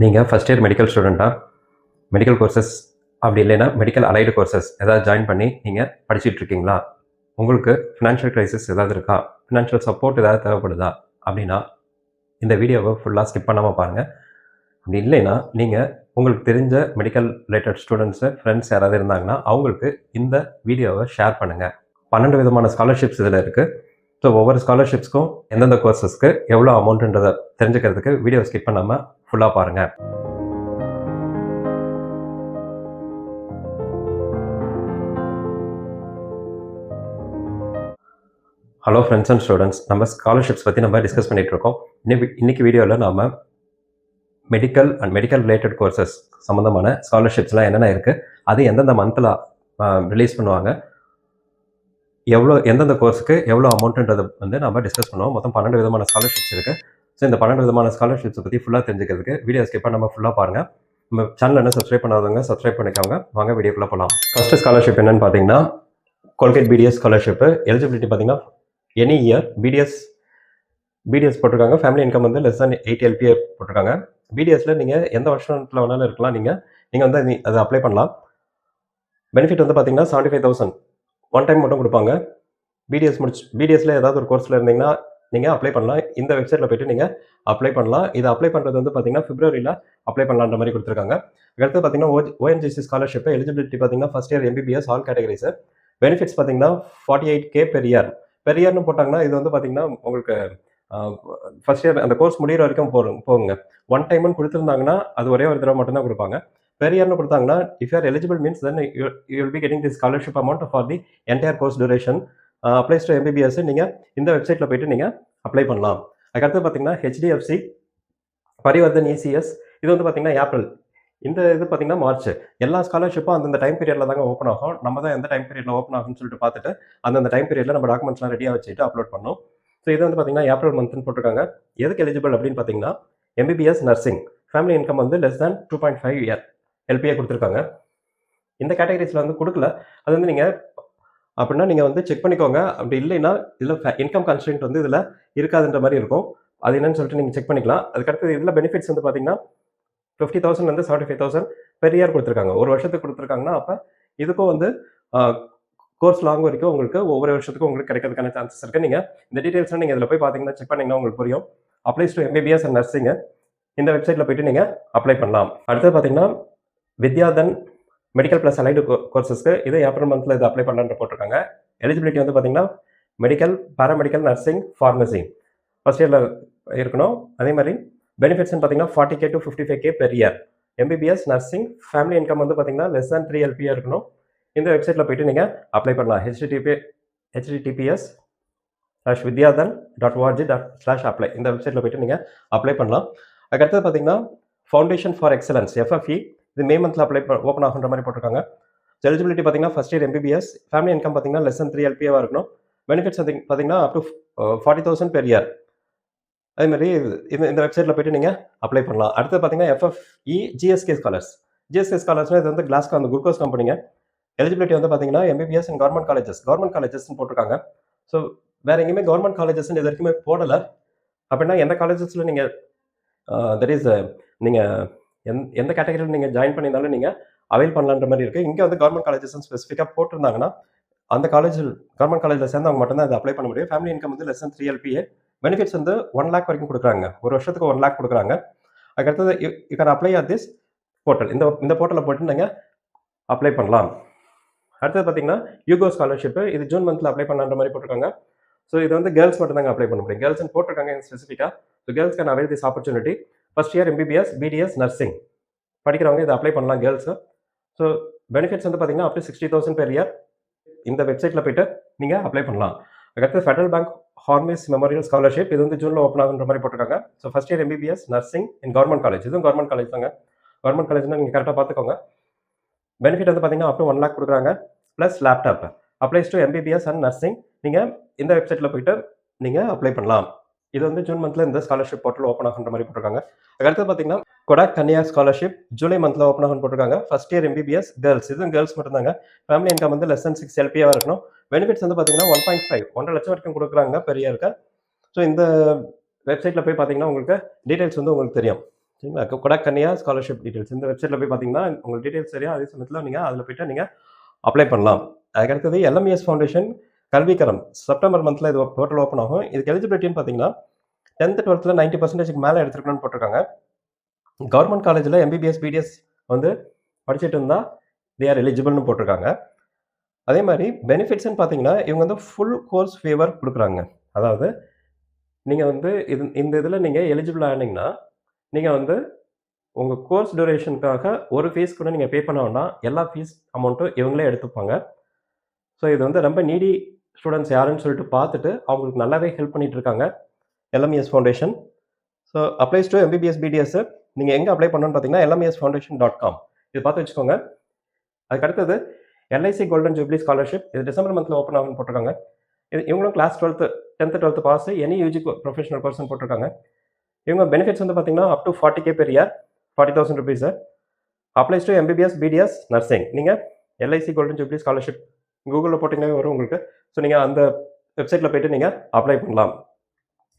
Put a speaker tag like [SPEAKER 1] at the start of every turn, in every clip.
[SPEAKER 1] நீங்கள் first year medical ஸ்டூடெண்ட்டாக medical courses அப்படி இல்லைன்னா மெடிக்கல் அலைடு கோர்சஸ் ஏதாவது ஜாயின் பண்ணி நீங்கள் படிச்சுட்டு இருக்கீங்களா? உங்களுக்கு ஃபினான்ஷியல் க்ரைசிஸ் ஏதாவது இருக்கா? ஃபினான்ஷியல் சப்போர்ட் ஏதாவது தேவைப்படுதா? அப்படின்னா இந்த வீடியோவை ஃபுல்லாக ஸ்கிப் பண்ணாமல் பாருங்கள். அப்படி இல்லைன்னா நீங்கள் உங்களுக்கு தெரிஞ்ச மெடிக்கல் ரிலேட்டட் ஸ்டூடெண்ட்ஸு ஃப்ரெண்ட்ஸ் யாராவது இருந்தாங்கன்னா அவங்களுக்கு இந்த வீடியோவை ஷேர் பண்ணுங்கள். 12 விதமான ஸ்காலர்ஷிப்ஸ் இதில் இருக்குது. ஸோ ஒவ்வொரு ஸ்காலர்ஷிப்ஸ்க்கும் எந்தெந்த கோர்சஸ்க்கு எவ்வளோ அமௌண்ட்டுன்றதை தெரிஞ்சுக்கிறதுக்கு வீடியோ ஸ்கிப் பண்ணாமல் ஃபுல்லாக பாருங்கள். ஹலோ ஃப்ரெண்ட்ஸ் அண்ட் ஸ்டூடெண்ட்ஸ், நம்ம ஸ்காலர்ஷிப்ஸ் பற்றி நம்ம டிஸ்கஸ் பண்ணிகிட்டு இருக்கோம். இன்னைக்கு வீடியோவில் நாம் medical and medical related courses சம்மந்தமான ஸ்காலர்ஷிப்ஸ்லாம் என்னென்ன இருக்குது, அது எந்தெந்த மந்தில் ரிலீஸ் பண்ணுவாங்க, எந்தெந்த கோர்ஸுக்கு எவ்வளோ அமௌண்ட்டுன்றதை நம்ம டிஸ்கஸ் பண்ணுவோம். மொத்தம் 12 விதமான ஸ்காலர்ஷிப்ஸ் இருக்குது. ஸோ இந்த 12 விதமான ஸ்காலர்ஷிப்ஸை பற்றி ஃபுல்லாக தெரிஞ்சுக்கிறதுக்கு வீடியோ ஸ்கிப் பண்ணாமல் ஃபுல்லாக பாருங்கள். நம்ம சேனல் என்ன சப்ஸ்கிரைப் பண்ணாதவங்க சப்ஸ்கிரைப் பண்ணிக்கோங்க. வாங்க வீடியோக்குள்ளே போகலாம். ஃபஸ்ட்டு ஸ்காலர்ஷிப் என்னென்னு பார்த்தீங்கன்னா கோல்கேட் பிடிஎஸ் ஸ்காலர்ஷிப்பு. எலிஜிபிலிட்டி பார்த்தீங்கன்னா எனி இயர் பிடிஎஸ் போட்டிருக்காங்க. Family income less than 8 LPA போட்டிருக்காங்க. பிடிஎஸில் நீங்கள் எந்த வருஷத்தில் வேணாலும் இருக்கலாம். நீங்கள் அதை அப்ளை பண்ணலாம். பெனிஃபிட் பார்த்தீங்கன்னா 75,000 ஒன் டைம் மட்டும் கொடுப்பாங்க. பிடிஎஸில் ஏதாவது ஒரு கோர்ஸில் இருந்தீங்கன்னா நீங்கள் அப்ளை பண்ணலாம். இந்த வெப்சைட்டில் போய்ட்டு நீங்கள் அப்ளை பண்ணலாம். இதை அப்ளை பண்ணுறது பார்த்தீங்கன்னா பிப்ரவரியில் அப்ளை பண்ணலான்ற மாதிரி கொடுத்துருக்காங்க. அடுத்து பார்த்தீங்கன்னா ஓஎன்ஜிசி ஸ்காலர்ஷிப்பு. எலிஜிபிலிட்டி பார்த்தீங்கன்னா first year MBBS all categories. Benefits பார்த்தீங்கன்னா 48K பெர் இயர்னு போட்டாங்கன்னா இது பார்த்தீங்கன்னா உங்களுக்கு ஃபஸ்ட் இயர் அந்த கோர்ஸ் முடிகிற வரைக்கும் போகுங்க. ஒன் டைம்னு கொடுத்துருந்தாங்கன்னா அது ஒரே ஒரு தடவை மட்டும்தான் கொடுப்பாங்க. பெர் இயர்னு கொடுத்தாங்கன்னா if you are eligible means then you will be getting the scholarship amount for the entire course duration. Applies to MBBS நீங்கள் இந்த வெப்சைட்டில் போய்ட்டு நீங்கள் அப்ளை பண்ணலாம். அதுக்கடுத்து பார்த்தீங்கன்னா HDFC பரிவர்த்தன் ECS இது பார்த்தீங்கன்னா ஏப்ரல். இந்த இது பார்த்தீங்கன்னா மார்ச். எல்லா ஸ்காலர்ஷிப்பும் அந்தந்த டைம் பீரியடில் தாங்க ஓப்பன் ஆகும். நம்ம தான் எந்த டைம் பீரியடில் ஓப்பன் ஆகும்னு சொல்லிட்டு பார்த்துட்டு அந்தந்த டைம் பீரியடில் நம்ம டாக்குமெண்ட்ஸ்லாம் ரெடியாக வச்சுட்டு அப்லோட் பண்ணோம். ஸோ இது பார்த்தீங்கன்னா ஏப்ரல் மந்த்னு போட்டிருக்காங்க. எதுக்கு எலிஜிபிள் அப்படின்னு பார்த்தீங்கன்னா MBBS nursing family income less than 2.5 LPA கொடுத்துருக்காங்க. இந்த கேட்டகரிஸில் கொடுக்கல. அது நீங்கள் அப்படின்னா நீங்கள் செக் பண்ணிக்கோங்க. அப்படி இல்லைன்னா இதில் இன்கம் கன்ஸ்ட்ரெயின்ட் இதில் இருக்காதுன்ற மாதிரி இருக்கும். அது என்னன்னு சொல்லிட்டு நீங்கள் செக் பண்ணிக்கலாம். அதுக்கடுத்து இதில் பெனிஃபிட்ஸ் பார்த்தீங்கன்னா 50,000 75,000 பெர் இயர் கொடுத்துருக்காங்க. ஒரு வருஷத்துக்கு கொடுத்துருக்காங்கன்னா அப்போ இதுக்கும் கோர்ஸ் லாங் வரைக்கும் உங்களுக்கு ஒவ்வொரு வருஷத்துக்கும் உங்களுக்கு கிடைக்கிறதுக்கான சான்சஸ் இருக்குது. நீங்கள் இந்த டீட்டெயில்ஸ்லாம் நீங்கள் இதில் போய் பார்த்தீங்கன்னா செக் பண்ணிங்கன்னா உங்களுக்கு புரியும். Applies to MBBS and nursing இந்த வெப்சைட்டில் போய்ட்டு நீங்கள் அப்ளை பண்ணலாம். அடுத்தது பார்த்தீங்கன்னா வித்யாதன் மெடிக்கல் ப்ளஸ் அலைடு கோர்சஸ்க்கு இது ஏப்ரல் மந்தில் இது அப்ளை பண்ணலான்னு போட்டிருக்காங்க. எலிஜிபிலிட்டி பார்த்தீங்கன்னா medical, paramedical, nursing, pharmacy first இயரில் இருக்கணும். அதே மாதிரி பெனிஃபிட்ஸ்னு பார்த்தீங்கன்னா 40K to 55K per year. MBBS nursing family income பார்த்தீங்கன்னா லெஸ் than 3 LPA இருக்கணும். இந்த வெப்சைட்டில் போய்ட்டு நீங்கள் அப்ளை பண்ணலாம். https:/vidyadhan.org/apply இந்த வெப்சைட்டில் போய்ட்டு நீங்கள் அப்ளை பண்ணலாம். அதுக்கடுத்தது பார்த்தீங்கன்னா ஃபவுண்டேஷன் ஃபார் எக்ஸலன்ஸ் FFE இது மே மந்தில் ஓப்பன் ஆகுன்ற மாதிரி போட்டிருக்காங்க. எலிஜிபிலிட்டி பார்த்தீங்கன்னா first year MBBS family income பார்த்தீங்கன்னா லெஸ் than 3 LPA இருக்கணும். பெனிஃபிட்ஸ் பார்த்தீங்கன்னா அப் டு 40,000 பெர் இயர். அதேமாதிரி இந்த வெப்சைட்டில் போய்ட்டு நீங்கள் அப்ளை பண்ணலாம். அடுத்து பார்த்தீங்கன்னா FFE GSK ஸ்காலர்ஸ்னால் இது கிளாஸ்கோ அந்த குளுக்கோஸ் கம்பெனிங்க. எலிஜிபிலிட்டி பார்த்தீங்கன்னா MBBS அண்ட் கவர்மெண்ட் காலேஜஸ்ன்னு போட்டிருக்காங்க. ஸோ வேறு எங்கேயுமே கவர்மெண்ட் காலேஜஸ்ன்னு இது வரைக்குமே போடலை. அப்படின்னா எந்த காலேஜஸில் நீங்கள் நீங்கள் எந்த கேட்டகரியில் நீங்கள் ஜாயின் பண்ணியிருந்தாலும் நீங்கள் அவைல் பண்ணலான்ற மாதிரி இருக்குது. இங்கே கவர்மெண்ட் காலேஜஸ்ன்னு ஸ்பெசிஃபிக்காக போட்டிருந்தாங்கன்னா அந்த கவர்மெண்ட் காலேஜில் சேர்ந்தவங்க மட்டும்தான் அதை அப்ளை பண்ண முடியும். Family income less than 3 LPA. Benefits 1 lakh வரைக்கும் கொடுக்குறாங்க. ஒரு வருஷத்துக்கு 1 lakh கொடுக்குறாங்க. அதுக்கடுத்தது you can apply at this portal. இந்த போர்ட்டலில் போய்ட்டு நீங்கள் அப்ளை பண்ணலாம். அடுத்தது பார்த்தீங்கன்னா யூகோ ஸ்காலர்ஷிப்பு இது ஜூன் மந்தில் அப்ளை பண்ணலான்ற மாதிரி போட்டிருக்காங்க. ஸோ இது கேர்ள்ஸ் மட்டும் தாங்க அப்ளை பண்ண முடியும். கேர்ள்ஸ்ன்னு போட்டிருக்காங்க ஸ்பெசிஃபிக்காக. So girls can avail this opportunity. First year MBBS BDS nursing படிக்கிறவங்க இதை அப்ளை பண்ணலாம் கேர்ள்ஸு. ஸோ பெனிஃபிட்ஸ் பார்த்தீங்கன்னா அப் டு 60,000 பெர் இயர். இந்த வெப்சைட்டில் போய்ட்டு நீங்கள் அப்ளை பண்ணலாம். அதுக்கடுத்து ஃபெடரல் பேங்க் ஹார்மிஸ் மெமோரியல் ஸ்காலர்ஷிப் இது ஜூனில் ஓப்பன் ஆகுன்ற மாதிரி போட்டிருக்காங்க. So first year MBBS nursing இன் கவர்மெண்ட் காலேஜ் இதுவும் கவர்மெண்ட் காலேஜ் தாங்க. கவர்மெண்ட் காலேஜ்னால் நீங்கள் கரெக்டாக பார்த்துக்கோங்க. பெனிஃபிட் பார்த்தீங்கன்னா அப் டு 1 lakh கொடுக்குறாங்க plus laptop. Applies to MBBS and nursing நீங்கள் இந்த வெப்சைட்டில் போய்ட்டு நீங்கள் அப்ளை பண்ணலாம். இது ஜூன் மந்தில் இந்த ஸ்காலர்ஷிப் போர்ட்டல் ஓப்பன் ஆகுன்ற மாதிரி போட்டிருக்காங்க. அதுக்கடுத்து பார்த்தீங்கன்னா கொடாக் கன்யா ஸ்காலர்ஷிப் ஜூலை மந்தில் ஓப்பன் ஆகுன்னு போட்டிருக்காங்க. ஃபஸ்ட் இயர் MBBS கேர்ள்ஸ் இதுவும் கேர்ள்ஸ் மட்டும்தாங்க. Family income less than 6 LPA இருக்கணும். பெனிஃபிட்ஸ் பார்த்தீங்கன்னா 1.5 லட்சம் வரைக்கும் கொடுக்குறாங்க பெர் இயருக்கு. ஸோ இந்த வெப்சைட்டில் போய் பார்த்தீங்கன்னா உங்களுக்கு டீட்டெயில்ஸ் உங்களுக்கு தெரியும். சரிங்களா? கொடக்கன்னியா ஸ்காலர்ஷிப் டீட்டெயில்ஸ் இந்த வெப்சைட்டில் போய் பார்த்தீங்கன்னா உங்களுக்கு டீட்டெயில்ஸ் தெரியும். அதே சமயத்தில் நீங்கள் அதில் போய்ட்டு நீங்கள் அப்ளை பண்ணலாம். அதுக்கடுத்தது எல்எம்இஎஸ் ஃபவுண்டேஷன் கல்விக்கரம் செப்டம்பர் மந்தில் இது போர்ட்டல் ஓப்பன் ஆகும். இதுக்கு எலிஜிபிலிட்டின்னு பார்த்தீங்கன்னா 10th 12th 90% மேலே எடுத்துருக்கணும்னு போட்டிருக்காங்க. கவர்மெண்ட் காலேஜில் எம்பிபிஎஸ் பிடிஎஸ் வந்து படிச்சுட்டு இருந்தால் தே ஆர் எலிஜிபிள்னு போட்டிருக்காங்க. அதே மாதிரி பெனிஃபிட்ஸ்ன்னு பார்த்தீங்கன்னா இவங்க வந்து ஃபுல் கோர்ஸ் ஃபேவர் கொடுக்குறாங்க. அதாவது நீங்கள் வந்து இந்த இதில் நீங்கள் எலிஜிபிள் ஆனீங்கன்னா நீங்கள் வந்து உங்கள் கோர்ஸ் டியூரேஷனுக்காக ஒரு ஃபீஸ் கூட நீங்கள் பே பண்ண வேண்டாம். எல்லா ஃபீஸ் அமௌண்ட்டும் இவங்களே எடுத்துப்பாங்க. ஸோ இது வந்து ரொம்ப நீடி ஸ்டூடெண்ட்ஸ் யாருன்னு சொல்லிட்டு பார்த்துட்டு அவங்களுக்கு நல்லாவே ஹெல்ப் பண்ணிட்டு இருக்காங்க LMES foundation. So applies to MBBS BDS நீங்கள் எங்கே அப்ளை பண்ணணும்னு பார்த்தீங்கன்னா lmesfoundation.com இது பார்த்து வச்சுக்கோங்க. அதுக்கு அடுத்தது எல்ஐசி கோல்டன் ஜூப்ளி ஸ்காலர்ஷிப் இது டிசம்பர் மந்தில் ஓப்பன் ஆகும்னு போட்டிருக்காங்க. இவங்களும் class 10th 12th pass any UG professional person போட்டிருக்காங்க. இவங்க பெனிஃபிட்ஸ் வந்து பார்த்தீங்கன்னா up to 40K per year 40,000 rupees. Applies to MBBS BDS nursing நீங்கள் எல்ஐசி கோல்டன் ஜூப்ளி ஸ்காலர்ஷிப் கூகுளில் போட்டிங்கன்னா வரும் உங்களுக்கு. ஸோ நீங்கள் அந்த வெப்சைட்டில் போய்ட்டு நீங்கள் அப்ளை பண்ணலாம்.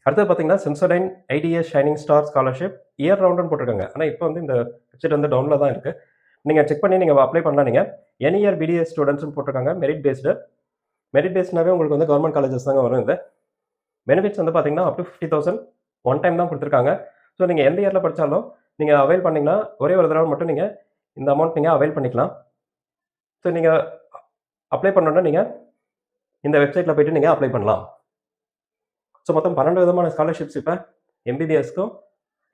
[SPEAKER 1] அடுத்தது பார்த்தீங்கன்னா Sensodyne IDS shining star scholarship year ரவுண்டுன்னு போட்டிருக்காங்க. ஆனால் இப்போ வந்து இந்த வெப்சைட் வந்து டவுனில் தான் இருக்குது. நீங்கள் செக் பண்ணி நீங்கள் அப்ளை பண்ணலாம். நீங்கள் எனி இயர் பிடிஎஸ் ஸ்டூடெண்ட்ஸ்னு போட்டிருக்காங்க. மெரிட் பேஸ்ட்னாவே உங்களுக்கு வந்து கவர்மெண்ட் காலேஜஸ் தாங்க வரும். இது பெனிஃபிட்ஸ் வந்து பார்த்தீங்கன்னா அப் டு 50,000 ஒன் டைம் தான் கொடுத்துருக்காங்க. ஸோ நீங்கள் எந்த இயரில் படித்தாலும் நீங்கள் அவைல் பண்ணிங்கன்னா ஒரே ஒரு தடவை மட்டும் நீங்கள் இந்த அமௌண்ட் நீங்கள் அவைல் பண்ணிக்கலாம். ஸோ நீங்கள் அப்ளை பண்ணணுன்னா நீங்கள் இந்த வெப்சைட்டில் போய்ட்டு நீங்கள் அப்ளை பண்ணலாம். ஸோ மொத்தம் 12 விதமான ஸ்காலர்ஷிப்ஸ் இப்போ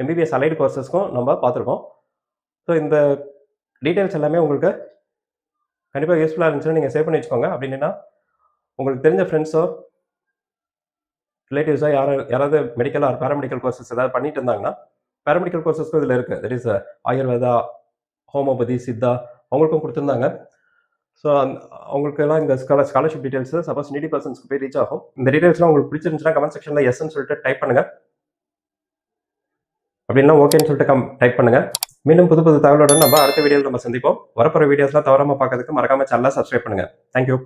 [SPEAKER 1] எம்பிபிஎஸ் அலைடு கோர்சஸ்க்கும் நம்ம பார்த்துருக்கோம். ஸோ இந்த டீட்டெயில்ஸ் எல்லாமே உங்களுக்கு கண்டிப்பாக யூஸ்ஃபுல்லாக இருந்துச்சுன்னா நீங்கள் சேவ் பண்ணி வச்சுக்கோங்க. அப்படின்னா உங்களுக்கு தெரிஞ்ச ஃப்ரெண்ட்ஸோ ரிலேட்டிவ்ஸோ யாராவது மெடிக்கல் ஆர் பேராமெடிக்கல் கோர்சஸ் ஏதாவது பண்ணிட்டு இருந்தாங்கன்னா பேராமெடிக்கல் கோர்சஸ்க்கும் இதில் இருக்குது. That is Ayurveda, homeopathy, Siddha அவங்களுக்கும் கொடுத்துருந்தாங்க. ஸோ அவங்களுக்கு எல்லாம் இந்த ஸ்காலர்ஷிப் டீட்டெயில்ஸ் சப்போஸ் நீடி பர்சன்ஸ்க்கு போய் ரீச் ஆகும். இந்த டீட்டெயில்ஸ்லாம் உங்களுக்கு பிடிச்சிருந்துச்சுன்னா கமெண்ட் செக்ஷனில் எஸ்ன்னு சொல்லிட்டு டைப் பண்ணுங்கள். அப்படின்னா ஓகேன்னு சொல்லிட்டு டைப் பண்ணுங்கள். மீண்டும் புது தகவலுடன் நம்ம அடுத்த வீடியோவில் நம்ம சந்திப்போம். வரப்போகிற வீடியோஸ்லாம் தவறாமல் பார்க்கறதுக்கு மறக்காமல் சேனலை சப்ஸ்கிரைப் பண்ணுங்கள். தேங்க்யூ.